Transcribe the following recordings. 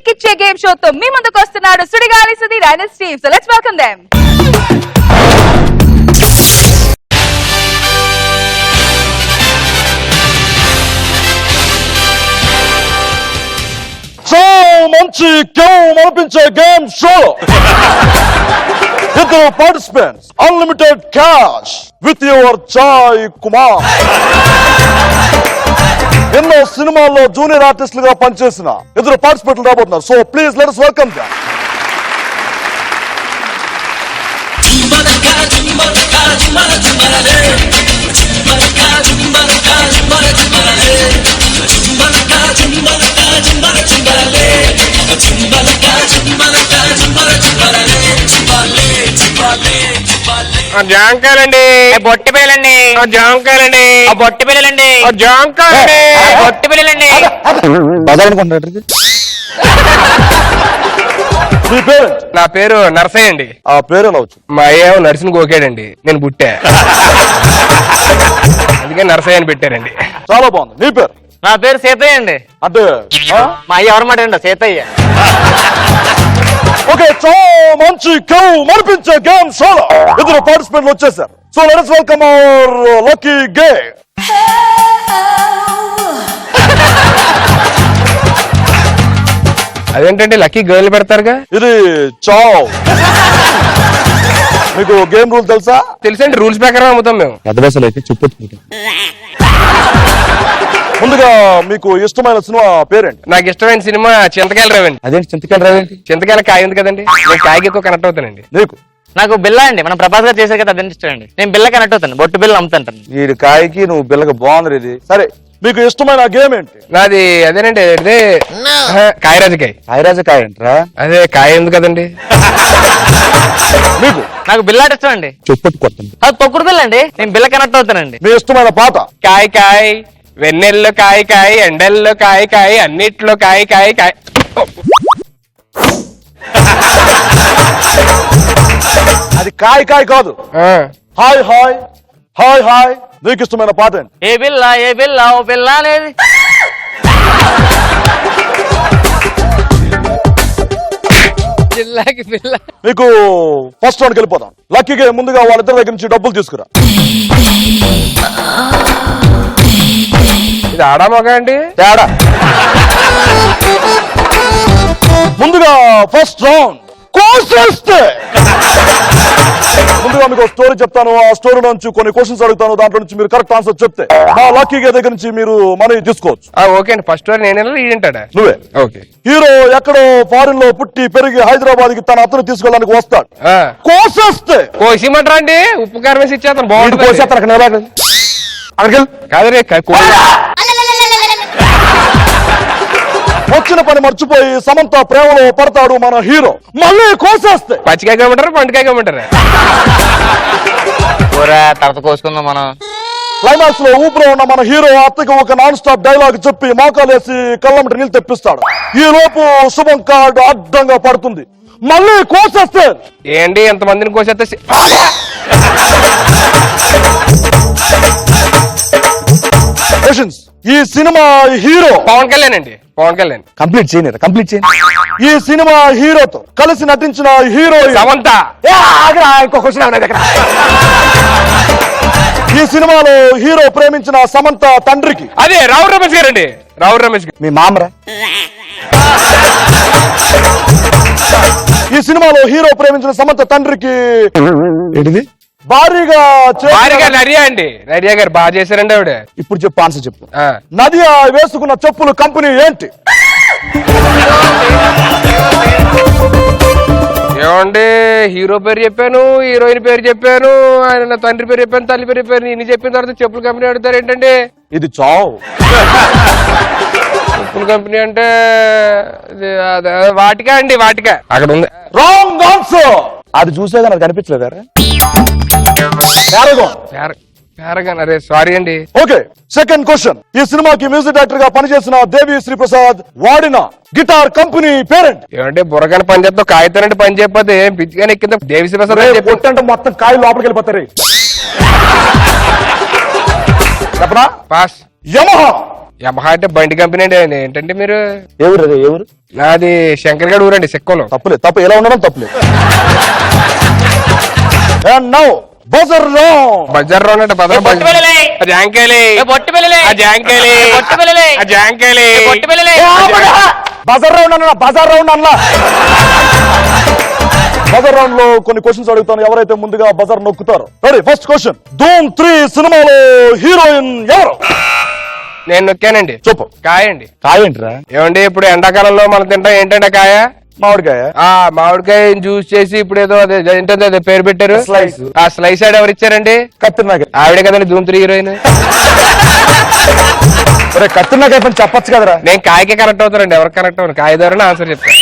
కిక్కిచ్చే game show తో మీ ముందుకు వస్తున్నాడు Sudigali Sudheer and Steve. So let's welcome them. So మంచి గేమ్ అనిపించే గేమ్ షో. ఇద్దరు participants, unlimited cash with your Chai Kumar. ఎన్నో సినిమాల్లో జూనియర్ ఆర్టిస్టులుగా పనిచేసిన ఇద్దరు పార్టిసిపెంట్లు రాబోతున్నారు. So please let's welcome them. జాంకాయలండి, బొట్టి పిల్లలండి, జాంకాయలండి, బొట్టి పిల్లలండి, జాంకాయలండి, బొట్టి పిల్లలండి. నా పేరు నరసయ్య అండి. ఆ పేరు ఎలా వచ్చు? మా అయ్య నర్సిని గోకాడండి, నేను బుట్టా, అందుకే నరసయ్య అని పెట్టారండి. చాలా బాగుంది. నీ పేరు? నా పేరు సీతయ్య అండి. అంటే మా అయ్య ఎవరమాట అండి సీతయ్య. ఓకే, చాలా మంచి గేమ్ అనిపించే గేమ్ షో ఇద్దరు పార్టిసిపెంట్లు వచ్చేసారు. So let's welcome our lucky game. అదేంటండి లక్కీ గర్ల్ పెడతారుగా? ఇది చావ్. మీకు గేమ్ రూల్ తెలుసా? తెలుసండి, రూల్స్ ప్రకారం అమ్ముతాం మేము. ముందుగా మీకు ఇష్టమైన సినిమా పేరేంటి? నాకు ఇష్టమైన సినిమా చింతకాయల రావండి. అదేంటి చింతకాయలు రావేంటి? చింతకాయల కాయ ఉంది కదండి, నేను కాయకి ఎక్కువ కనెక్ట్ అవుతానండి. నీకు? నాకు బిల్ల అండి, మనం ప్రభాస్ గారు చేశారు కదా అదే ఇష్టం అండి. నేను బిల్ల కనెక్ట్ అవుతాను, బొట్టు బిల్ల అమ్ముతాను. ఈ కాయకి నువ్వు బిల్లగా బాగుంది. ఇది సరే, మీకు ఇష్టమైన గేమ్ ఏంటి? నాది అదేనండి, అదే కాయరాజకాయ. కాయరాజకాయ ఏంట్రా? అదే కాయ ఉంది కదండి. మీకు? నాకు బిల్లాట ఇష్టం అండి. చెప్పట్టు కొట్టండి. అది తొక్కుడు బిల్ల అండి, నేను బిల్ల కనెక్ట్ అవుతానండి. మీ ఇష్టమైన పాట? కాయ కాయ, వెన్నెల్లో కాయ కాయ, ఎండల్లో కాయ కాయ, అన్నిట్లో కాయ కాయ కాయ. అది కాయ కాయ కాదు. Hi hi hi hi. నీకు ఇష్టమైన పాట ఏంటి? ఏ బిల్ల ఓ బిల్ల అనేది. మీకు ఫస్ట్ రౌండ్కి వెళ్ళిపోతాం. లక్కీగా ముందుగా వాళ్ళిద్దరి దగ్గర నుంచి డబ్బులు తీసుకురా. ఇది ఆడా మగ అండి? తేడా. ముందుగా ఫస్ట్ రౌండ్ కోసేస్తే. ముందుగా మీకు స్టోరీ చెప్తాను, ఆ స్టోరీ నుంచి కొన్ని క్వశ్చన్స్ అడుగుతాను, దాంట్లో నుంచి మీరు కరెక్ట్ ఆన్సర్ చెప్తే మా లక్కీగా దగ్గర నుంచి మీరు మనీ తీసుకోవచ్చు. ఓకే అండి, ఫస్ట్ నేనే ఏంటాడా? నువ్వే. ఓకే. హీరో ఎక్కడో ఫారిన్ లో పుట్టి పెరిగి హైదరాబాద్ కి తన అతను తీసుకెళ్ళడానికి వస్తాడు. కోసేస్తే. కోసిమంటారా అండి? ఉప్పు కారం వేసి ఇచ్చేస్తాను, బాగుంటుంది. కోసేస్తారు అక్కడికి కాదరే, వచ్చిన పని మర్చిపోయి సమంత ప్రేమలో పడతాడు మన హీరో. మళ్ళీ కోసేస్తే. పచ్చికాయ కమ్మంటారా పండుకాయ కమ్మంటారా? తర్వాత కోసుకుందాం మనం. క్లైమాక్స్ లో ఊపిరి ఉన్న మన హీరో అత్తకి ఒక నాన్ స్టాప్ డైలాగ్ చెప్పి మోకాలేసి కళ్ళమ్మటి నీళ్ళు తెప్పిస్తాడు. ఈ లోపు శుభం కార్డు అడ్డంగా పడుతుంది. మళ్ళీ కోసేస్తే. ఏంటి ఎంతమందిని కోసేస్తే? ఈ సినిమా హీరో పవన్ కళ్యాణ్ అండి, పవన్ కళ్యాణ్. కంప్లీట్ చేయండి. ఈ సినిమా హీరోతో కలిసి నటించిన హీరో సమంత. ఈ సినిమాలో హీరో ప్రేమించిన సమంత తండ్రికి అదే రావు రమేష్ గారు అండి, రావు రమేష్ గారు. మీ మామరా? ఈ సినిమాలో హీరో ప్రేమించిన సమంత తండ్రికి ఏంటిది? భారీగా నడియా అండి, నడియా గారు బాగా చేశారండి ఆవిడ. ఇప్పుడు చెప్పు, ఆన్సర్ చెప్పు. నదియా వేసుకున్న చెప్పులు కంపెనీ ఏంటి? ఏమండి, హీరో పేరు చెప్పాను, హీరోయిన్ పేరు చెప్పాను, ఆయన తండ్రి పేరు చెప్పాను, తల్లి పేరు చెప్పాను. ఇన్ని చెప్పిన తర్వాత చెప్పుల కంపెనీ అడుగుతారు ఏంటండి? ఇది చావు. చెప్పుల కంపెనీ అంటే వాటికా అండి, వాటికా అక్కడ ఉంది. Wrong answer. అది చూసేగా నాకు కనిపించలేదు. అరే సారీ అండి. Okay, second question. ఈ సినిమాకి మ్యూజిక్ డైరెక్టర్ గా పనిచేసిన దేవి శ్రీ ప్రసాద్ వాడిన గిటార్ కంపెనీ పేరెంట్ ఏమంటే? బుర్రగానే పని చేస్తావు, కాగితానంటే పని చేయకపోతే పిచ్చిగానే ఎక్కిందా? దేవి శ్రీ ప్రసాద్ అంటే మొత్తం కాయలు లోపలికి వెళ్ళిపోతారు. చెప్పరా? పాస్. యమహా యమహా అంటే బండి కంపెనీ అండి. ఏంటంటే మీరు? ఎవరు అదే ఎవరు? నాది శంకర్ గడ్ ఊరండి, సెక్కోలో. తప్పులే, తప్పు ఎలా ఉండడం తప్పులే. And now, buzzer round. Buzzer round అంటే బొట్టు బిళ్ళలే. జాంకేలి బొట్టు బిళ్ళలే. జాంకేలి బొట్టు బిళ్ళలే. జాంకేలి బొట్టు బిళ్ళలే. బజర్ రౌండ్ అన్న, బజర్ రౌండ్ అన్న. బజర్ రౌండ్ లో కొన్ని క్వశ్చన్స్ అడుగుతాను, ఎవరైతే ముందుగా బజర్ నొక్కుతారో. Ready, first question. ధూమ్ 3 సినిమాలో హీరోయిన్ ఎవరు? నేను నొక్కానండి. చెప్పు. కాయ అండి. కాయేంట్రా? ఏమండి ఇప్పుడు ఎండాకాలంలో మనం తింటాం ఏంటంటే కాయ? మామిడికాయ. మామిడికాయ జ్యూస్ చేసి ఇప్పుడు ఏదో అదే ఏంటంటే అదే పేరు పెట్టారు, స్లైస్. ఆ స్లైస్ ఆడ ఎవరు ఇచ్చారండి? కత్తిరినాక. ఆవిడే కదండి ధూమ్ 3 హీరోయిన్. కత్తిరినాక పని చెప్పచ్చు కదరా. నేను కాయకే కరెక్ట్ అవుతానండి, ఎవరికి కరెక్ట్ అవును? కాయ ద్వారా ఆన్సర్ చెప్తాను.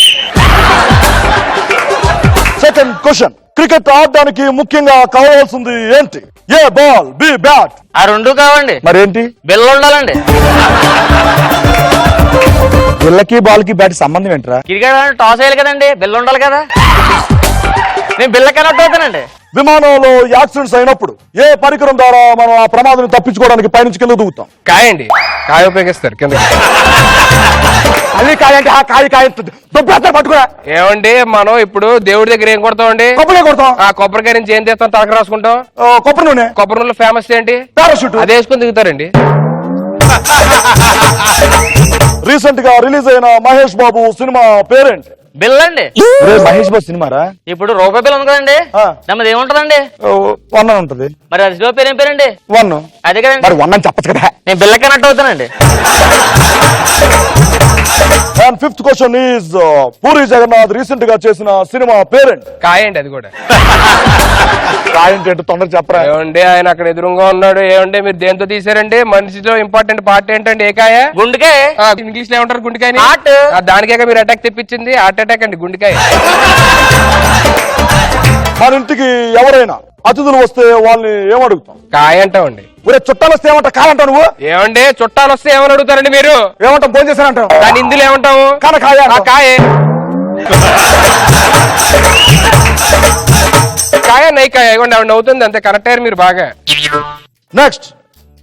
Second question. క్రికెట్ ఆడడానికి ముఖ్యంగా కావాల్సింది ఏంటి? ఏ బాల్, బి బ్యాట్. ఆ రెండు కావండి. మరేంటి? బిల్ల ఉండాలండి. బిల్లకి బాల్ కి బ్యాట్ సంబంధం ఏంట్రా? క్రికెట్ టాస్ వేయాలి కదండి, బిల్ల ఉండాలి కదా. నేను బిల్ల కనెక్ట్ అవుతానండి. విమానంలో యాక్సిడెంట్స్ అయినప్పుడు ఏ పరికరం ద్వారా మనం ఆ ప్రమాదం తప్పించుకోవడానికి పైనుంచి కింద దూకుతాం? కాయ అండి. కాయ ఉపయోగిస్తారు కింద. అది కాయ అంటే కాయ కాయ పట్టుకురా. ఏమండి మనం ఇప్పుడు దేవుడి దగ్గర ఏం కొడతామండి? కొబ్బరి కొడతాం. ఆ కొబ్బరికాయ నుంచి ఏం చేస్తాం? తలక రాసుకుంటాం. కొబ్బరి నూనె. కొబ్బరి నూనె ఫేమస్ ఏంటి? పారాషూట్. అదే వేసుకుని దిగుతారండి. రీసెంట్ గా రిలీజ్ అయిన Mahesh Babu cinema parent? Bill అండి. మహేష్ బాబు సినిమారా? ఇప్పుడు రూపాయి బిల్ ఉంది కదండి, దాని ఏముంటదండి? 1 ఉంటది. మరి అది పేరు ఏం పేరండి? 1. అదే కదండి. మరి 1 అని చెప్పచ్చు కదా. నేను బిల్ల కనెక్ట్ అవుతానండి. And fifth question is Puri Jagannadh recent గా చేసిన సినిమా పేరెంట్? కాయ అండి. అది కూడా కాయంటే ఏంటో తొందర చెప్పరా. ఏమండి ఆయన అక్కడ ఎదురుగా ఉన్నాడు. ఏమండి మీరు దేంతో తీసారండి? మనిషిలో ఇంపార్టెంట్ పార్ట్ ఏంటండి? ఏ కాయ? గుండెకాయ. ఇంగ్లీష్ లో ఏమంటారు? గుండెకాయ. హార్ట్. దానికే మీరు అటాక్ తెప్పించింది. హార్ట్ అటాక్ అండి, గుండెకాయ. మన ఇంటికి ఎవరైనా అతిథులు వస్తే వాళ్ళని ఏమడుగుతాం? కాయ అంటామండి. ఒరే చుట్టాలు వస్తే ఏమంటా? కాదంటావు నువ్వు. ఏమండి చుట్టాలు వస్తే ఏమని అడుగుతారండి మీరు? ఏమంటాం? ఫోన్ చేశానంటావు. దాని ఇందులో ఏమంటాము? కాయ. కాయే. కాయ నైకాయ. ఇవ్వండి, ఆవిడ నవ్వుతుంది అంతే. కరెక్ట్ అయ్యారు మీరు బాగా. నెక్స్ట్.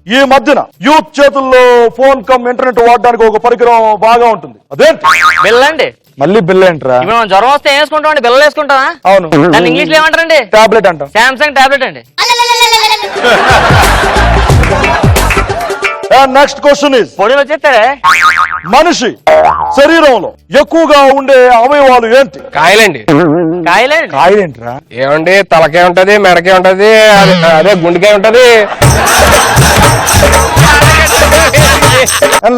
ఈ మధ్యన యూత్ చేతుల్లో ఫోన్ కమ్ ఇంటర్నెట్ వాడడానికి ఒక పరికరం బాగా ఉంటుంది, అదేంటి? బిల్ అండి. మళ్ళీ బిల్ ఏంట్రా? ఇప్పుడు మనం జ్వరం వస్తే ఏం వేసుకుంటాం అండి? బిల్ల వేసుకుంటామా? అవును. దాన్ని ఇంగ్లీష్ లో ఏమంటారండి? టాబ్లెట్ అంటాం. సామ్సంగ్ టాబ్లెట్ అండి. నెక్స్ట్ క్వశ్చన్ ఇస్, పొడిలు వచ్చేస్తారే. మనిషి శరీరంలో ఎక్కువగా ఉండే అవయవాలు ఏంటి? కాయలండి. కాయలేండి. కాయలేంట్రా? ఏమండి తలకాయ ఉంటది, మెడకాయ ఉంటది, అదే గుండెకాయ ఉంటది.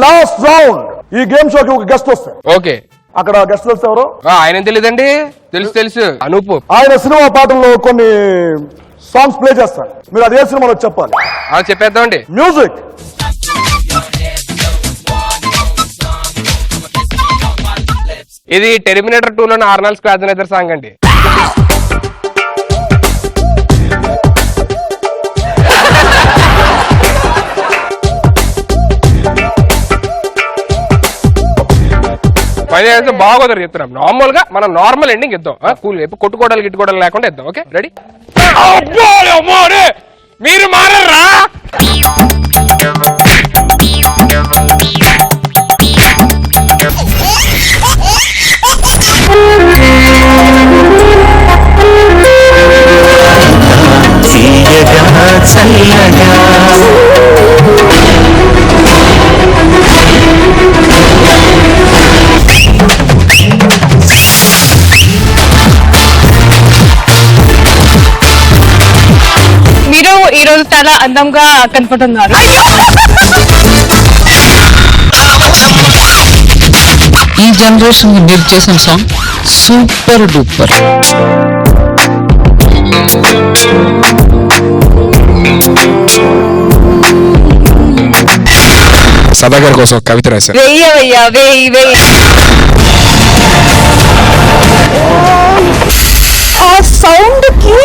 Last round. ఈ గేమ్ షోకి ఒక గెస్ట్ వస్తారు. ఓకే. అక్కడ గెస్ట్ వస్తే ఎవరు? ఆయన తెలీదండి? తెలుసు అనూప్. ఆయన సినిమా పాటల్లో కొన్ని సాంగ్స్ ప్లే చేస్తారు, మీరు అదే సినిమాలో చెప్పాలి. చెప్పేద్దామండి. మ్యూజిక్. ఇది టెర్మినేటర్ 2 లోని ఆర్నాల్డ్ స్క్వార్జెనెగర్ సాంగ్ అండి. బాగోదరు చెప్తున్నాం. నార్మల్ గా మనం నార్మల్ ఎండింగ్ ఇద్దాం. కూల్ కొట్టుకోవడాలు గిట్టుకోవడాలు లేకుండా ఇద్దాం. Okay ready? మీరు మారరా? మీరు ఈ రోజు చాలా అందంగా కనపడుతున్నారు. ఈ జనరేషన్ మీరు చేసిన సాంగ్ సూపర్ డూపర్. సదాగర్ కోసం కవిత రాశారు. ఆ సౌండ్ కి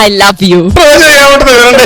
ఐ లవ్ యూ. ఏముంటుంది వినండి.